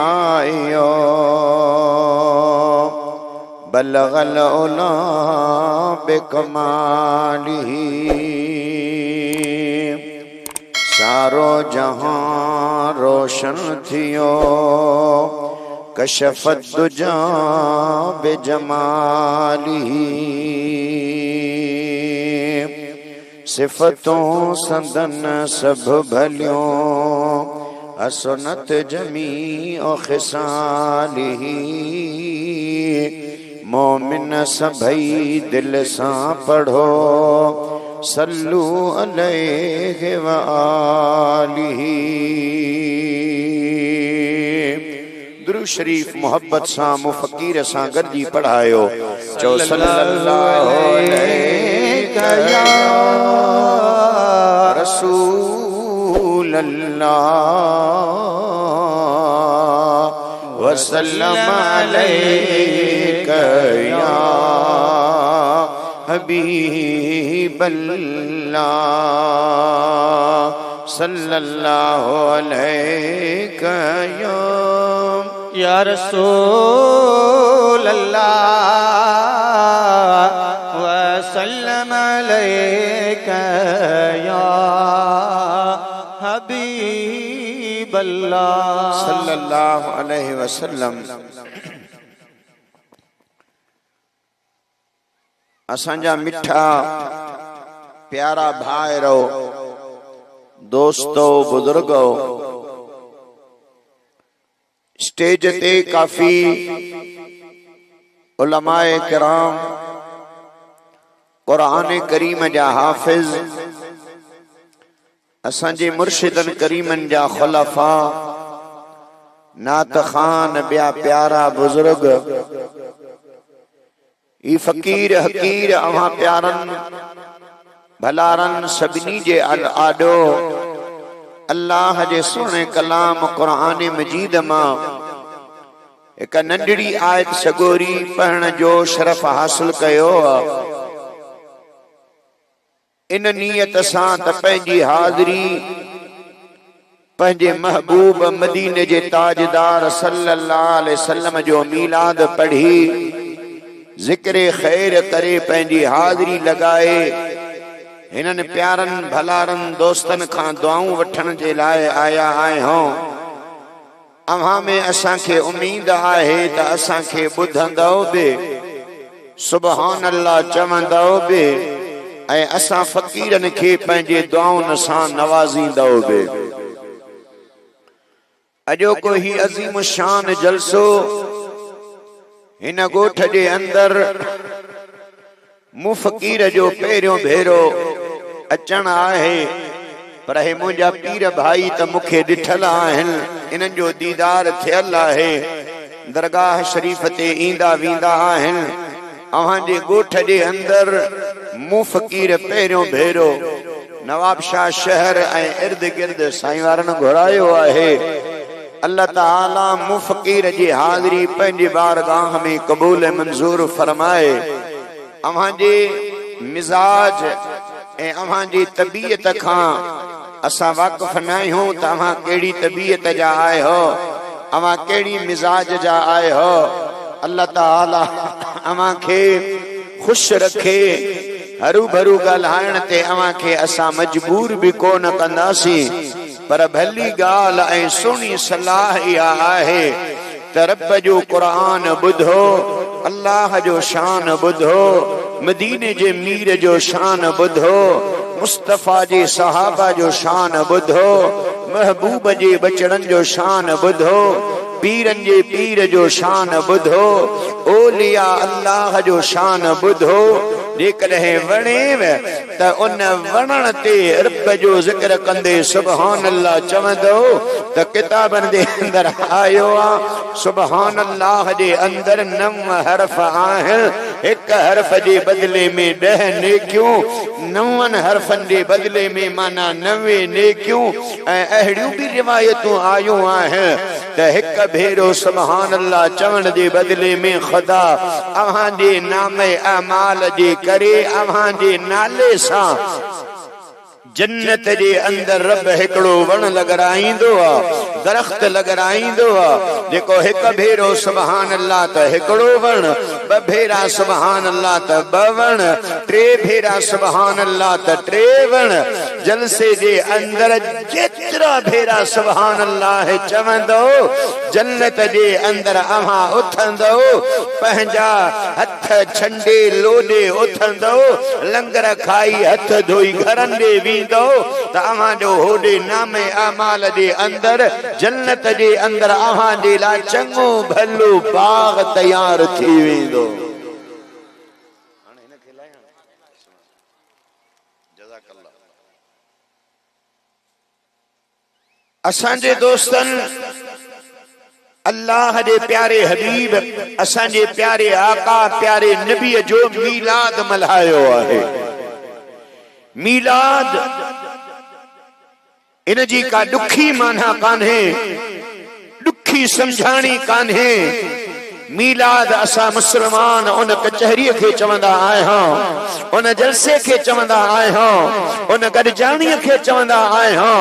आयो बलगल उला बेकमालिही सारो जहां रोशन थियो कशफत दुजा बेजमालिही सिफतों संदन सब भलियों हसनत जमी ओ खिसालिही मोमिन सभई दिल सा पढ़ो सल्लू अलैहि व आलिही। दुरूद शरीफ मोहब्बत सा मुफक्कीर सा गरजी पढ़ायो चो सल्लल्लाहु अलैका या रसूल अल्लाह वसल्लम अलैका या हबीब अल्लाह सल्लल्लाहु अलैका या रसूल अल्लाह वसल्लम अलैका या हबीब अल्लाह सल्लल्लाहु अलैहि वसल्लम। असांजा मिठा प्यारा भाइरो दोस्तो बुजुर्गो स्टेज ते काफी उलमाए किराम कुरान करीम जा हाफिज असांजे मुर्शिदन करीमन जा खुलफा नात खान बिया प्यारा बुजुर्ग ई फकीर हकीर अवां प्यारन भलारन सभिनी जे आडो अल्लाह जे सुने कलाम कुरान मजीद मां एक नंढड़ी आयत सगोरी पढ़ण जो शरफ हासिल कयो। इन नियत सां त पंहिंजी हाज़री पंहिंजे महबूब मदीने जे ताजदार सल्लल्लाहु अलैहि वसल्लम जो मीलाद पढ़ी जिक्र खैर करे पंहिंजी हाज़री लगाए हिनन प्यारन भलारन दोस्तन खां दुआऊं वठण जे लाइ आया आहियूं। अव्हां में असांखे उम्मीद आहे त असांखे ॿुधंदो बि सुभान अल्लाह चवंदो बि ऐं असां फ़कीरन खे पंहिंजे दुआउनि सां नवाज़ींदो बि। अॼोको ही अज़ीम शान जलसो हिन ॻोठ जे अंदर मुफ़कीर जो पहिरियों भेरो अचण आहे पर हे मुंहिंजा पीर भाई त मूंखे ॾिठल आहिनि इन्हनि जो दीदार थियल आहे दरगाह शरीफ ते ईंदा वेंदा आहिनि। अव्हां जे ॻोठ जे अंदर मुफ़कीर पहिरियों भेरो नवाबशाह शहर ऐं इर्द गिर्द साईं वारनि घुरायो आहे। अल्लाह ताला मुफ़कीर जी हाज़री पंहिंजी बारगाह में क़बूल मंज़ूर फरमाए। अव्हां जे मिजाज ऐं अव्हां जी तबीयत खां असां वाक़िफ़ न आहियूं त अव्हां कहिड़ी तबीयत जा आहियो अव्हां कहिड़ी मिजाज जा आहियो। अल्लाह ताला अव्हां खे ख़ुशि रखे हरू भरू ॻाल्हाइण ते अव्हां खे असां मजबूर बि कोन कंदासीं पर भली ॻाल्हि ऐं सुहिणी सलाह इहा आहे त रब जो क़ुरान ॿुधो अल्लाह जो शान ॿुधो मदीने जे मीर जो शान ॿुधो मुस्तफ़ा जे सहाबा जो शान ॿुधो महबूब जे बचड़नि जो शान ॿुधो पीरन जे पीर जो शान ॿुधो ओलिया अल्लाह जो शान ॿुधो। जेकॾहिं वणेव त उन वणण ते रब जो ज़िक्र कंदे सुभान अल्लाह चवंदो त किताबनि जे अंदर आयो आहे सुभान अल्लाह जे अंदर 9 हर्फ आहिनि हिक हर्फ जे बदले में 10 नेकियूं 9 हर्फनि जे बदले में माना 90 नेकियूं ऐं अहिड़ियूं बि रिवायतूं आयूं आहिनि त हिक भेरो सुभान अल्लाह चवण जे बदले में खुदा अव्हां जे नाम अमाल जे करे अव्हां जे नाले सां जन्नत जे अंदर रब हिकड़ो वण लॻराईंदो आ, दरख्त लॻराईंदो आ, जेको हिक भेरो सुभान अल्लाह त हिकड़ो वण, ॿ भेरा सुभान अल्लाह त ॿ वण, टे भेरा सुभान अल्लाह त टे वण। जलसे जे अंदर जेतिरा भेरा सुभान अल्लाह चवंदो, जन्नत जे अंदर अव्हां उथंदो, पंहिंजा हथ छंडे लोॾे उथंदो, लंगर खाई हथ धोई घरनि ॾे वेंदो त अव्हां जो होॾे नामे अमाल जे अंदर जन्नत जे अंदर अव्हां जे लाइ चङो भलो बाग तयार थी वेंदो। असांजे दोस्तन अल्लाह जे प्यारे हबीब असांजे प्यारे आका प्यारे नबी जो मीलाद मल्हायो आहे। मीलाद इन जी का दुखी माना कान्हे, दुखी समझाणी कान्हे। मीलाद असां मुसलमान उन कचहरी के चवंदा आहियूं, उन जलसे के चवंदा आहियूं, उन गॾजाणीअ के चवंदा आहियूं,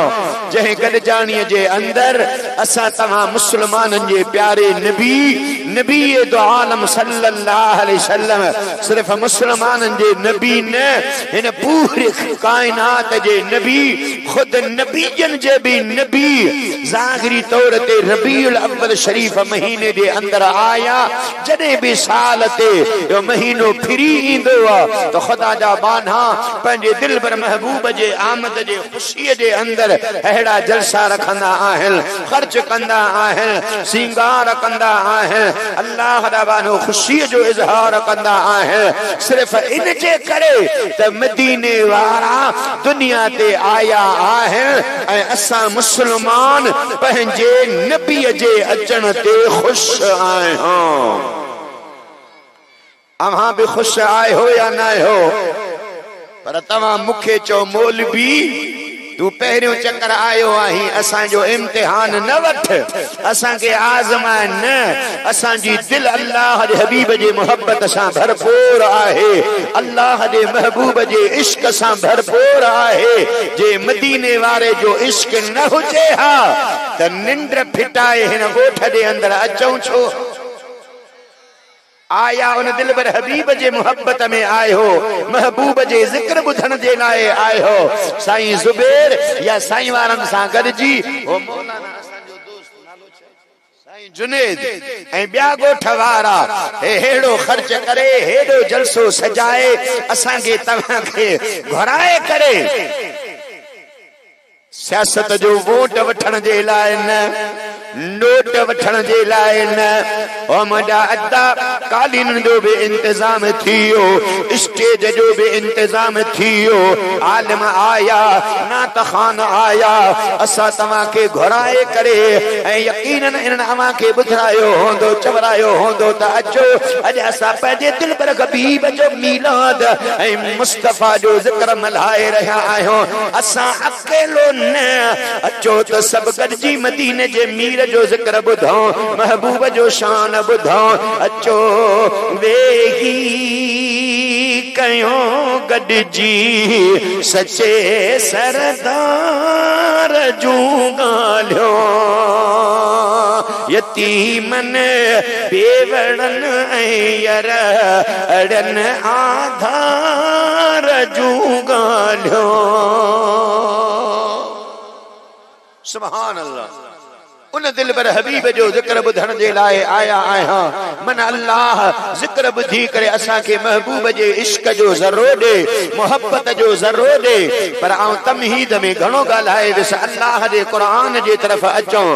जंहिं गॾजाणीअ जे अंदर असां तव्हां मुसलमाननि जे प्यारे नबी दो आलम सल्लल्लाहु अलैहि वसल्लम सिर्फ मुसलमाननि जे नबी न, हिन पूरी कायनात जे नबी, खुद नबीजन जे भी नबी ज़ाहिरी तौर ते रबीउल अव्वल शरीफ महीने जे अंदर आया। जॾहिं भी साल ते यो महीनो फिरी ईंदो आहे तो खुदा जा बाना पंहिंजे दिलबर महबूब जे आमद जे खुशीअ जे अंदर अहिड़ा जलसा रखंदा आहिनि, ख़र्च कंदा आहिनि, सिंगार कंदा आहिनि, अल्लाह दा बानो खुशीअ जो इज़हार कंदा आहिनि। सिर्फ़ इन जे करे त मदीने वारा दुनिया ते आया आहिनि ऐं असां मुसलमान पंहिंजे नबीअ जे अचण ते ख़ुशि आहियूं। अव्हां भी खुश आए हो या न हो, पर तव्हां मूंखे चओ मौलवी तू पहिरियों चक्कर आयो आहीं, असांजो इम्तिहान न वठ, असांखे आज़माए न। असांजी दिल अल्लाह जे हबीब जे मोहब्बत सां भरपूर आहे, अल्लाह जे महबूब जे इश्क सां भरपूर आहे। जे मदीने वारे जो इश्क न हुजे हा त निंड फिटाए हिन ॻोठ जे अंदर अचूं छो? आया उन दिलबर हबीब जे मोहब्बत में आयो, महबूब जे जिक्र बुधण जे लाइ आयो। साईं ज़ुबैर या साईं वारनि सां गॾिजी ओ मौलाना असांजो दोस्त नालो छा साईं जुनेद ऐं ॿिया ॻोठ वारा हेड़ो ख़र्च करे, हेड़ो जलसो सजाए असांखे तव्हांखे घुराए करे सियासत जो वोट वठण जे लाइ न, नोट वठण जे लाइ न, ओ मुंहिंजा अदा कालीन जो भी इंतजाम थियो, स्टेज जो भी इंतजाम थियो, आलिम आया, नात खान आया, असां तव्हांखे घुराए करे ऐं यकीनन इन्हनि अव्हांखे ॿुधायो हूंदो, चवरायो हूंदो त अचो अॼु असां पंहिंजे दिलबर हबीब जो मीलाद ऐं मुस्तफ़ा जो ज़िक्र मल्हाए रहिया आहियूं। असां अकेलो न, अचो त सभु गॾिजी मदीने जे मीर जो ज़िक्र ॿुधो, महबूब जो शान ॿुधो। अचो वेही कयो गॾिजी सचे सरदार जूं ॻाल्हियो, यतीमन बेवड़न ऐं यर अड़न आधार जूं ॻाल्हियो। सुभान अल्लाह। उन दिलबर हबीब जो जिक्र बुधण जे लाइ आया आहियां। मन अल्लाह जिक्र बुधी करे असांखे महबूब जे इश्क जो ज़रो ॾे, मोहब्बत जो ज़रो ॾे। पर आउं तमहीद में घणो ॻाल्हाए वियुसि, अल्लाह जे क़ुरान जे तरफ़ अचूं,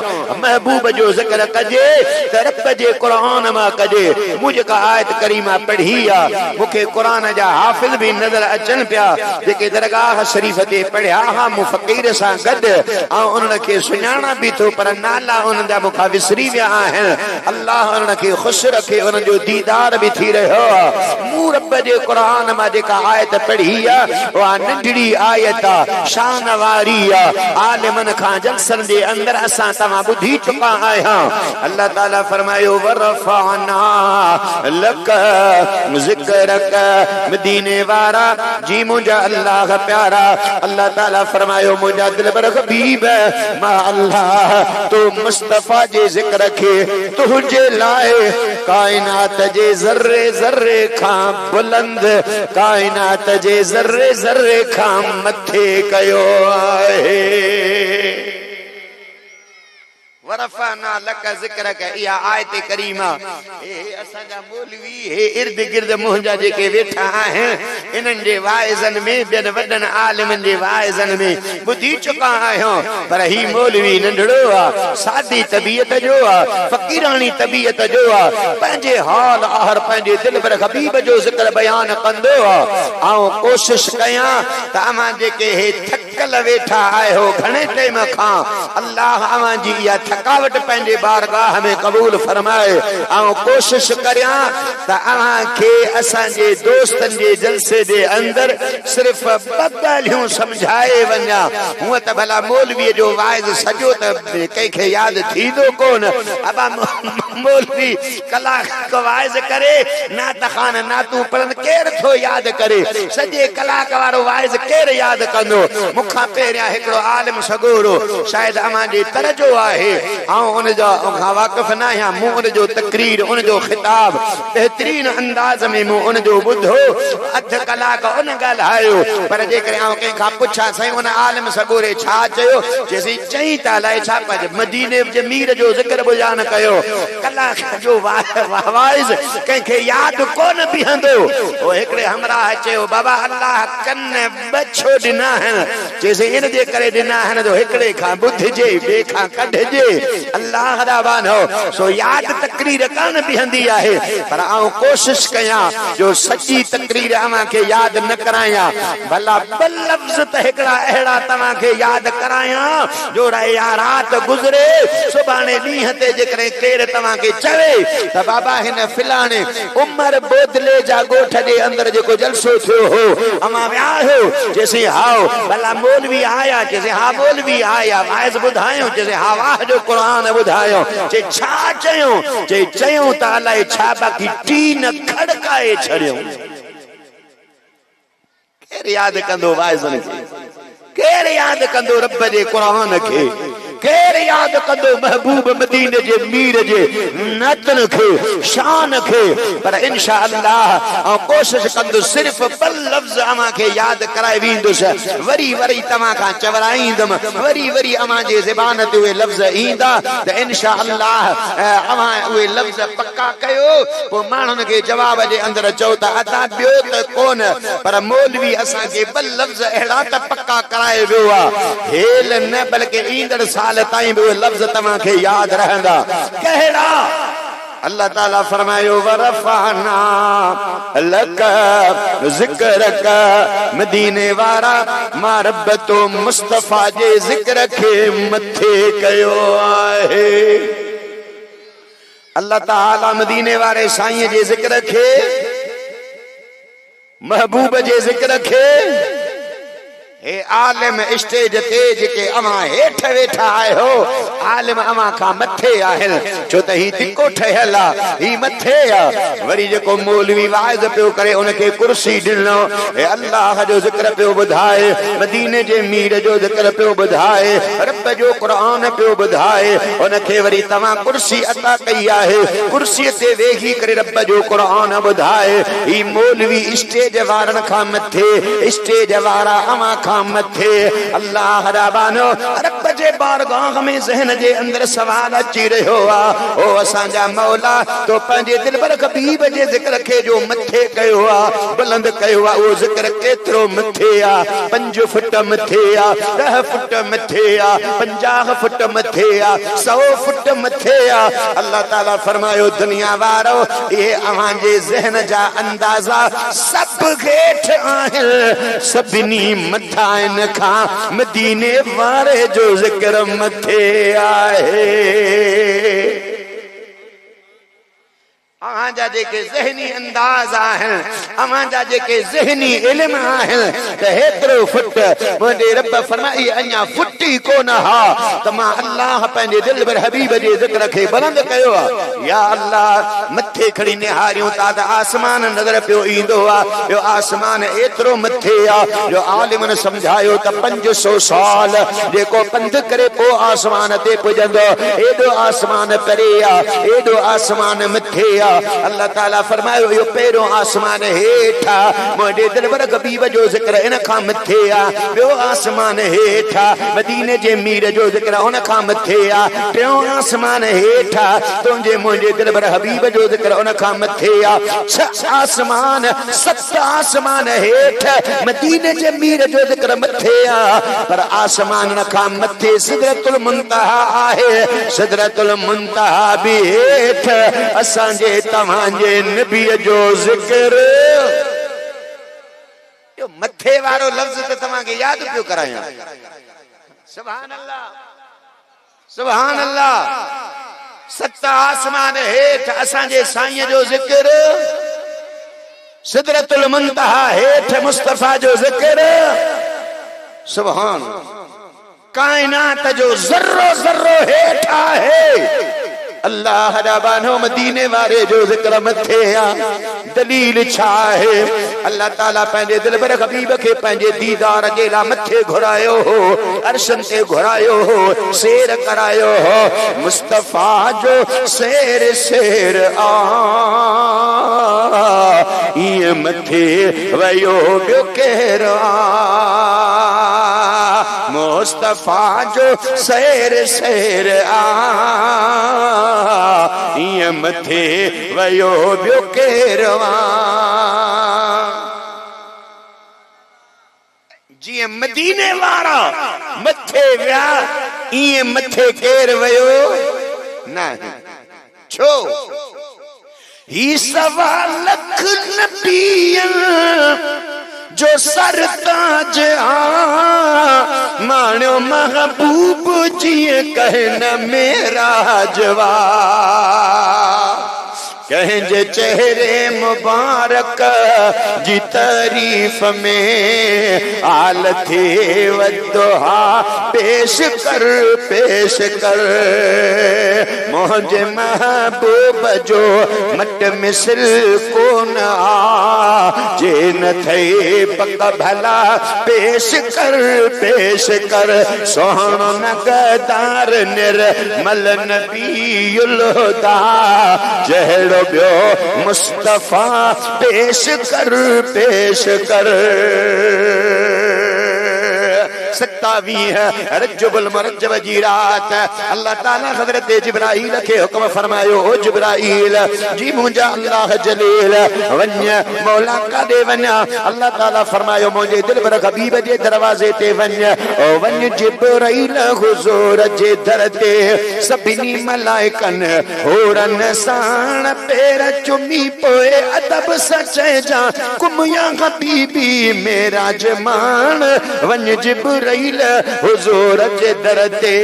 महबूब जो ज़िक्र कजे त रब जे क़ुरान मां कजे। मूं जेका आयत करीमा पढ़ी आहे, मूंखे क़ुरान जा हाफ़िज़ भी नज़र अचनि पिया, जेके दरगाह शरीफ़ ते पढ़िया हा मूं फ़क़ीर सां गॾु, ऐं उन्हनि खे सुञाणा बि थो, पर नाला अल्लाह उन दा मुखा विसरी विया आहिनि अल्लाह उन खे खुश रखे उन जो दीदार भी थी रहियो मूं रब जे क़ुरान मां जेका आयत पढ़ी आहे उहा नंढड़ी आयत आहे शान वारी आहे आलिमन खां जलसन जे अंदर असां तव्हां ॿुधी चुका आहियां अल्लाह ताला फरमायो वरफाना लक ज़िक्रक मदीने वारा जी मुंहिंजा अल्लाह प्यारा अल्लाह ताला फरमायो मुंहिंजा दिलबर हबीब मां अल्लाह तो मुस्तफा जे ज़िक्र खे तुंहिंजे लाइ कायनात जे ज़र्रे ज़र्रे खां बुलंद कायनात जे ज़र्रे ज़र्रे खां मथे कयो आहे वरफाना लक ज़िक्रक इहा आयत करीमा हे असांजा मौलवी हे इर्द गिर्द मुंहिंजा जेके वेठा आहिनि इन्हनि जे वाइज़नि में ॿियनि वॾनि आलिमनि जे वाइज़नि में ॿुधी चुका आहियूं पर ही मौलवी नंढड़ो आहे सादी तबीयत जो आहे फ़क़ीरानी तबीयत जो आहे पंहिंजे हाल आहर पंहिंजे दिलबर हबीब जो ज़िक्र बयान कंदो आहे ऐं कोशिश कयां त अवां जेके हे थकल वेठा आहियो घणे टाइम खां अल्लाह अवां जी इहा थकावट पंहिंजे बारगाह में कबूल फरमाए ऐं कोशिश करियां त अव्हां खे असांजे दोस्तनि जे जलसे जे अंदर सिर्फ़ ॿ ॻाल्हियूं सम्झाए वञा हूअं त भला मौलवीअ जो वाइज़ सॼो त कंहिंखे यादि थींदो कोन अबा मौलवी कलाक वाइज़ करे नात ख़ान नातूं पढ़नि केरु थो यादि करे सॼे कलाक वारो वाइज़ केरु यादि कंदो मूंखां पहिरियां हिकिड़ो आलिम सगोरो शायदि अव्हां जे तरजो आहे उन जो वाक़िफ़ न आहियां मूं उन जो तकरीर उन जो ख़िताब बेहतरीन अंदाज़ में मूं उन जो ॿुधो अधु कलाक उन ॻाल्हायो पर जेकॾहिं आउं कंहिंखां पुछां साईं उन आलिम सगोरे छा चयो चयसि चई त अलाए छा पंहिंजे मदीने जे मीर जो ज़िक्र बयान कयो कलाक जो वाइज़ कंहिंखे यादि कोन बीहंदो ओ हिकिड़े हमराह चयो बाबा अल्लाह कन ॿ छो ॾिना आहिनि चयसि इन जे करे ॾिना आहिनि जो हिकिड़े खां ॿुधिजे ॿिए खां कढिजे अल्लाह दा बानो सो याद तकरीर कान बीहंदी आहे पर आउं कोशिश कयां जो सच्ची तकरीर अवां खे यादि न करायां भला ॿ लफ़्ज़ त हिकिड़ा अहिड़ा तव्हां खे यादि करायां जो रात गुज़रे सुभाणे ॾींहं ते जेकॾहिं केरु तव्हां खे चवे त बाबा हिन फिलाणे उमर बोदले जा ॻोठ जे अंदरि जेको जलसो थियो हो अवां विया आहियो चयसि हाओ भला मौलवी आया चयसि हा मौलवी आया वाइज़ ॿुधायो चयसि हा वाह जो क़ुरान ॿुधायो चई छा चयो चई चयूं त अलाए छा बाक़ी टीन खड़काए छड़ियो केरु यादि कंदो वाइज़नि खे केरु यादि कंदो रब जे क़ुरान खे केरु यादि कंदो महबूब मदीने जे मीर जे नतन खे शान खे पर इंशा अल्लाह ऐं कोशिश कंदो सिर्फ़ ॿ लफ़्ज़ अवां खे यादि कराए वेंदुसि वरी वरी तव्हां खां चवराईंदुमि वरी वरी अवां जे ज़बान ते उहे लफ़्ज़ ईंदा त इंशा अल्लाह अवां उहे लफ़्ज़ पक्का कयो पोइ माण्हुनि खे जवाब जे अंदरि चओ त अदा ॿियो त कोन पर मौलवी असांखे ॿ लफ़्ज़ अहिड़ा त पक्का कराए वियो आहे हेल न बल्कि ईंदड़ साल ताईं भी लफ्ज़ तव्हां खे यादि रहंदा कहिड़ा अल्लाह ताला फरमायो वरफाना लक ज़िक्रक मदीने वारा मां रब तो मुस्तफा जे ज़िक्र खे मथे कयो आहे अल्लाह ताला मदीने वारे साईं जे ज़िक्र खे महबूब जे ज़िक्र खे हे आलिम स्टेज ते जेके अवां हेठ वेठा आहियो आलिम अवां खां मथे आहिनि छो त ही धिको ठहियल आहे ही मथे आहे वरी जेको मौलवी वाइज़ पियो करे उनखे कुर्सी ॾिनो हे अल्लाह जो ज़िक्र पियो ॿुधाए मदीने जे मीर जो ज़िक्र पियो ॿुधाए रब जो क़ुरान पियो ॿुधाए उनखे वरी तव्हां कुर्सी अता कई आहे कुर्सीअ ते वेही करे रब जो क़ुरान ॿुधाए ही मौलवी स्टेज वारनि खां मथे स्टेज वारा अवां मथे अल्लाह रबानो रब जे बारगाह में ज़हन जे अंदर सवाल अची रहियो आहे ओ असांजा मौला तो पंहिंजे दिलबर हबीब जे ज़िक्र खे जो मथे कयो आहे बुलंद कयो आहे उहो ज़िक्र केतिरो मथे आहे 5 फुट मथे आहे 10 फुट मथे आहे 50 फुट मथे आहे 100 फुट मथे आहे अल्लाह ताला फरमायो दुनिया वारो ये अवां जे ज़हन जा अंदाज़ा सब हेठ हेठ आहिल सभिनी मथा इन खां मदीने वारे जो ज़िक्र मथे आहे। अवां जा जेके ज़हनी अंदाज़ आहिनि, अवां जा जेके ज़हनी इल्म आहिनि त हेतिरो फुट मुंहिंजे रब फरमाई अञा फुटी कोन हा त मां अल्लाह पंहिंजे दिल भर हबीब जे ज़िक्र खे बुलंद कयो आहे। या अल्लाह मथे खड़ी निहारियूं था त आसमान नज़र पियो ईंदो आहे। ॿियो आसमान एतिरो मथे आहे जो आलिमन सम्झायो त 500 साल जेको पंध करे पोइ आसमान ते पुॼंदो, एॾो आसमान परे आहे, एॾो आसमान मथे आहे। अल्लाह ताला फरमायो यो पहिरों आसमान हेठा मुंहिंजे दिलबर हबीब जो ज़िक्र इन खां मथे आहे। ॿियो आसमान हेठा मदीने जे मीर जो ज़िक्र उन खां मथे आहे। टियों आसमान हेठा तुंहिंजे मुंहिंजे दिलबर हबीब जो ज़िक्र उन खां मथे आहे। 6 आसमान 7 आसमान हेठ मदीने जे मीर जो ज़िक्र मथे आहे। पर आसमान खां मथे सिदरतुल मुंतहा आहे। सिदरतुल मुंतहा बि हेठ असांजे तव्हांजे नबीअ जो ज़िक्र। यो मथे वारो लफ्ज़ त तव्हांखे यादि पियो करायां। सुभान अल्लाह, सुभान अल्लाह। 7 आसमान हेठ असांजे साईं जो ज़िक्र, सिदरतुल मुंतहा हेठ मुस्तफा जो ज़िक्र। सुभान। कायनात जो ज़र्रो ज़र्रो हेठ आहे। अल्लाह रबानो मदीने वारे जो ज़िक्र मथे आ। दलील छा है? अल्लाह ताला पंहिंजे दिलबर हबीब खे पंहिंजे दीदार जे लाइ मथे घुरायो हो, अर्शन ते घुरायो हो, शेर करायो हो। मुस्तफा जो शेर शेर आ ये मथे वयो ॿियो केरु आ। मुस्तफा जो शेर शेर आ ये मथे वयो ॿियो केरु आ। जीअं मदीने वारा मथे विया इएं मथे केरु वयो न। छो? ही 1.25 लख नबीअ जो सरताज आ माण्यो महबूब जीअं कहन मेरा जवा। कंहिंजे चेहरे मुबारक जी तारीफ में आल थे वदुहा पेश कर पेश कर। मुंहिंजे महबूब जो मट मिसल कोन आ जे न थे पक भला पेश कर पेश कर। सोहणो नगदार निर्मल नबीउल हुदा जहिड़ो ॿियो मुस्तफा पेश कर पेश कर। 27 रजबुल मुरज्जब जी रात अल्लाह ताला हजरत जिब्राईल खे हुक्म फरमायो, ओ जिब्राईल जी मुंहिंजा अल्लाह जलील वञ मौला काॾे वञा। अल्लाह ताला फरमायो मुंहिंजे दिलबर हबीब जे दरवाज़े ते वञ। ओ वञ जिब्राईल हुज़ूर जे दर ते सभिनी मलाइकनि होरन साण पेर चुमी पोए अदब सां चइजां कुम या हबीबी मेरा जमान। वञ जिब्राईल हुजूर जे दर ते।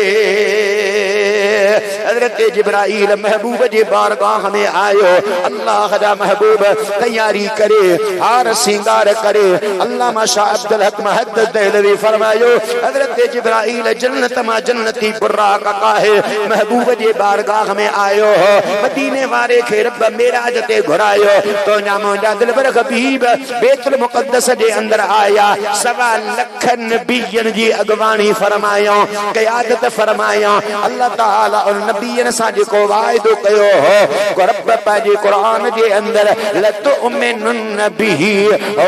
हजरत जिब्राईल महबूब जे बारगाह में आयो। अल्लाह दा महबूब तैयारी करे, हार सिंगार करे। अल्लामा शाह अब्दुल हक मुहद्दिस देहलवी फरमायो हजरत जिब्राईल जन्नत मां जन्नती बुर्राक काहे महबूब जे बारगाह में आयो हो। मदीने वारे खे रब मेराज ते घुरायो तो ना मुंहिंजा दिलबर हबीब बैतुल मुक़द्दस जे अंदर आया। 1.25 लख नबियन जी अगवानी फरमायो, क़यादत फरमायो। अल्लाह ताला उन नबियन सां जेको वाइदो कयो हो रब पंहिंजे क़ुरान जे अंदर लतुमिनुन बिही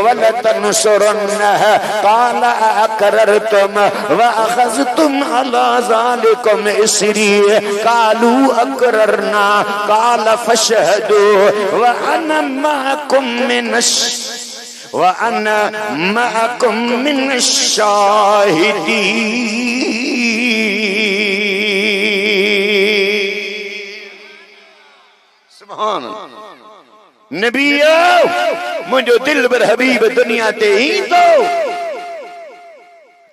वलतनसुरुन्नह क़ाल अक़ररतुम व अख़ज़तुम अला ज़ालिकुम इसरी क़ालू अक़ररना क़ाल फशहदू व अना मअकुम मिनश व अना मअकुम मिनश शाहिदीन। सुभान अल्लाह। नबीयो मुझो दिल बर हबीब दुनिया ते ही तो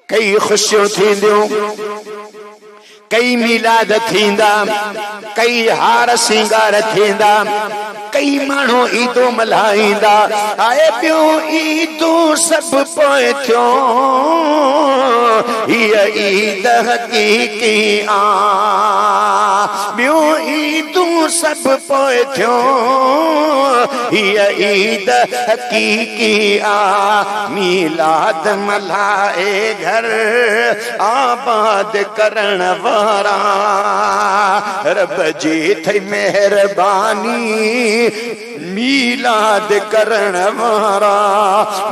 कई खुशियों थींदियूं कई मिलाद थींदा कई हार सिंगार थींदा कई माण्हू ईदो मल्हाईंदा आए पियो ईदूं सभु पोइ थियो हीअ ईद हक़ीक़ी आ ॿियूं ईदूं सभु पोइ थियो हीअ ईद हक़ीक़ी आ मिलाद मल्हाए घर आबाद करण वारा रब जी थई मेहरबानी मिलाद करण वारा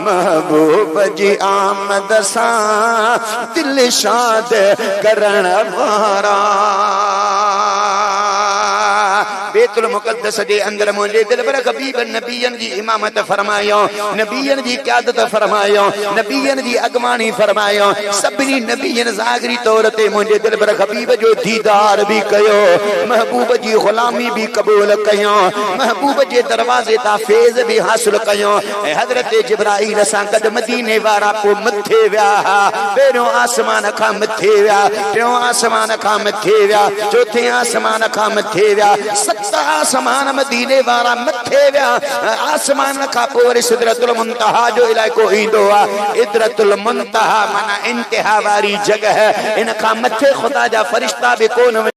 महबूब जी आमद सां दिल शाद करण वारा बैतुल मुक़द्दस जे अंदर मुझे दिल पर हबीब नबियन जी इमामत फरमायो नबियन जी क़यादत फरमायो नबियन जी अगवानी फरमायो सभिनी नबियन ज़ाहिरी तौर ते मुझे दिल पर हबीब जो दीदार भी कयो महबूब जी गुलामी भी कबूल कयो महबूब जे दरवाजे ता फैज़ भी हासिल कयो ऐं हज़रत जिब्राईल सां गॾु मदीने वारा पो मथे विया पहिरियों आसमान खां मथे विया टियों आसमान खां मथे विया चौथे आसमान खां मथे विया आसमान मदीने वारा मथे विया आसमान खां पोइ वरी सिदरतुल मुंतहा जो इलाइको ईंदो आहे सिदरतुल मुंतहा माना इंतिहा वारी जगह इन खां मथे खुदा जा फरिश्ता बि कोन